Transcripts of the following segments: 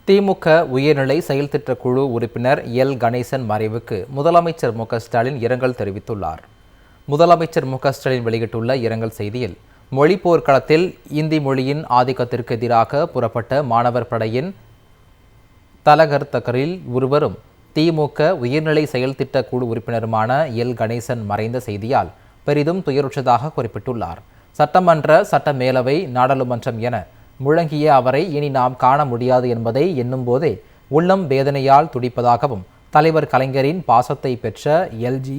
திமுக உயர்நிலை செயல்திட்ட குழு உறுப்பினர் எல் கணேசன் மறைவுக்கு முதலமைச்சர் மு.க.ஸ்டாலின் இரங்கல் தெரிவித்துள்ளார். முதலமைச்சர் மு.க.ஸ்டாலின் வெளியிட்டுள்ள இரங்கல் செய்தியில், மொழி போர்க்களத்தில் இந்தி மொழியின் ஆதிக்கத்திற்கு எதிராக புறப்பட்ட மாணவர் படையின் தலகர்த்தகரில் ஒருவரும் திமுக உயர்நிலை செயல்திட்ட குழு உறுப்பினருமான எல் கணேசன் மறைந்த செய்தியால் பெரிதும் துயருற்றதாக குறிப்பிட்டுள்ளார். சட்டமன்ற, சட்ட மேலவை, நாடாளுமன்றம் என முழங்கிய அவரை இனி நாம் காண முடியாது என்பதை எண்ணும்போதே உள்ளம் வேதனையால் துடிப்பதாகவும், தலைவர் கலைஞரின் பாசத்தை பெற்ற எல்ஜி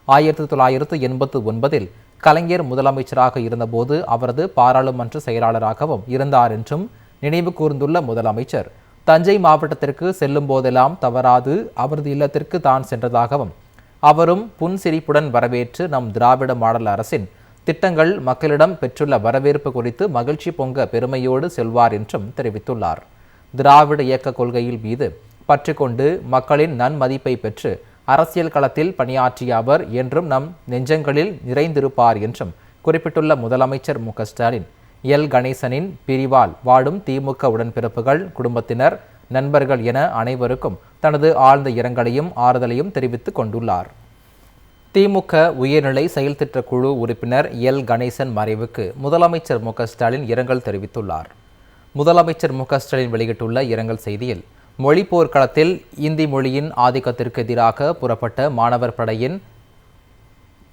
1989 கலைஞர் முதலமைச்சராக இருந்தபோது அவரது பாராளுமன்ற செயலாளராகவும் இருந்தார் என்றும் நினைவு கூர்ந்துள்ள முதலமைச்சர், தஞ்சை மாவட்டத்திற்கு செல்லும் போதெல்லாம் தவறாது அவரது இல்லத்திற்கு தான் சென்றதாகவும், அவரும் புன்சிரிப்புடன் வரவேற்று நம் திராவிட மாடல் அரசின் திட்டங்கள் மக்களிடம் பெற்றுள்ள வரவேற்பு குறித்து மகிழ்ச்சி பொங்க பெருமையோடு செல்வார் என்றும் தெரிவித்துள்ளார். திராவிட இயக்க கொள்கையில் மீது பற்று கொண்டு மக்களின் நன்மதிப்பை பெற்று அரசியல் களத்தில் பணியாற்றிய அவர் என்றும் நம் நெஞ்சங்களில் நிறைந்திருப்பார் என்றும் குறிப்பிட்டுள்ள முதலமைச்சர் மு.க.ஸ்டாலின், எல் கணேசனின் பிரிவால் வாடும் திமுக உடன்பிறப்புகள், குடும்பத்தினர், நண்பர்கள் என அனைவருக்கும் தனது ஆழ்ந்த இரங்கலையும் ஆறுதலையும் தெரிவித்துக் கொண்டுள்ளார். திமுக உயர்நிலை செயல்திட்ட குழு உறுப்பினர் எல் கணேசன் மறைவுக்கு முதலமைச்சர் மு.க.ஸ்டாலின் இரங்கல் தெரிவித்துள்ளார். முதலமைச்சர் மு.க.ஸ்டாலின் வெளியிட்டுள்ள இரங்கல் செய்தியில், மொழி போர்க்களத்தில் இந்தி மொழியின் ஆதிக்கத்திற்கு எதிராக புறப்பட்ட மாணவர் படையின்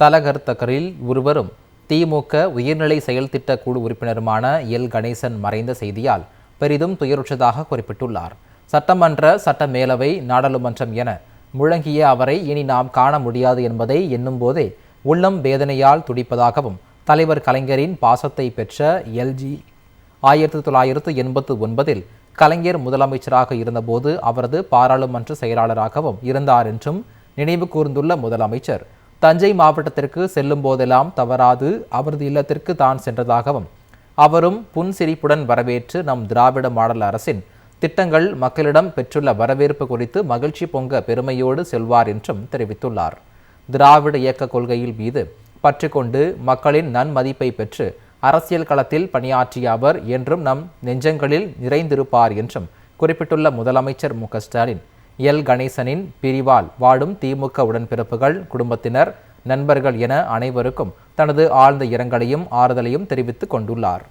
தலகர்த்தகரில் ஒருவரும் திமுக உயர்நிலை செயல்திட்ட குழு உறுப்பினருமான எல் கணேசன் மறைந்த செய்தியால் பெரிதும் துயருற்றதாக குறிப்பிட்டுள்ளார். சட்டமன்ற, சட்ட மேலவை, நாடாளுமன்றம் என முழங்கிய அவரை இனி நாம் காண முடியாது என்பதை எண்ணும்போதே உள்ளம் வேதனையால் துடிப்பதாகவும், தலைவர் கலைஞரின் பாசத்தை பெற்ற எல்ஜி 1989 கலைஞர் முதலமைச்சராக இருந்தபோது அவரது பாராளுமன்ற செயலாளராகவும் இருந்தார் என்றும் நினைவு கூர்ந்துள்ள முதலமைச்சர், தஞ்சை மாவட்டத்திற்கு செல்லும் போதெல்லாம் தவறாது அவரது இல்லத்திற்கு தான் சென்றதாகவும், அவரும் புன்சிரிப்புடன் வரவேற்று நம் திராவிட மாடல் அரசின் திட்டங்கள் மக்களிடம் பெற்றுள்ள வரவேற்பு குறித்து மகிழ்ச்சி பொங்க பெருமையோடு செல்வார் என்றும் தெரிவித்துள்ளார். திராவிட இயக்க கொள்கையில் மீது பற்று கொண்டு மக்களின் நன்மதிப்பை பெற்று அரசியல் களத்தில் பணியாற்றிய அவர் என்றும் நம் நெஞ்சங்களில் நிறைந்திருப்பார் என்றும் குறிப்பிட்டுள்ள முதலமைச்சர் மு.க.ஸ்டாலின், எல் கணேசனின் பிரிவால் வாடும் திமுக உடன்பிறப்புகள், குடும்பத்தினர், நண்பர்கள் என அனைவருக்கும் தனது ஆழ்ந்த இரங்கலையும் ஆறுதலையும் தெரிவித்துக் கொண்டுள்ளார்.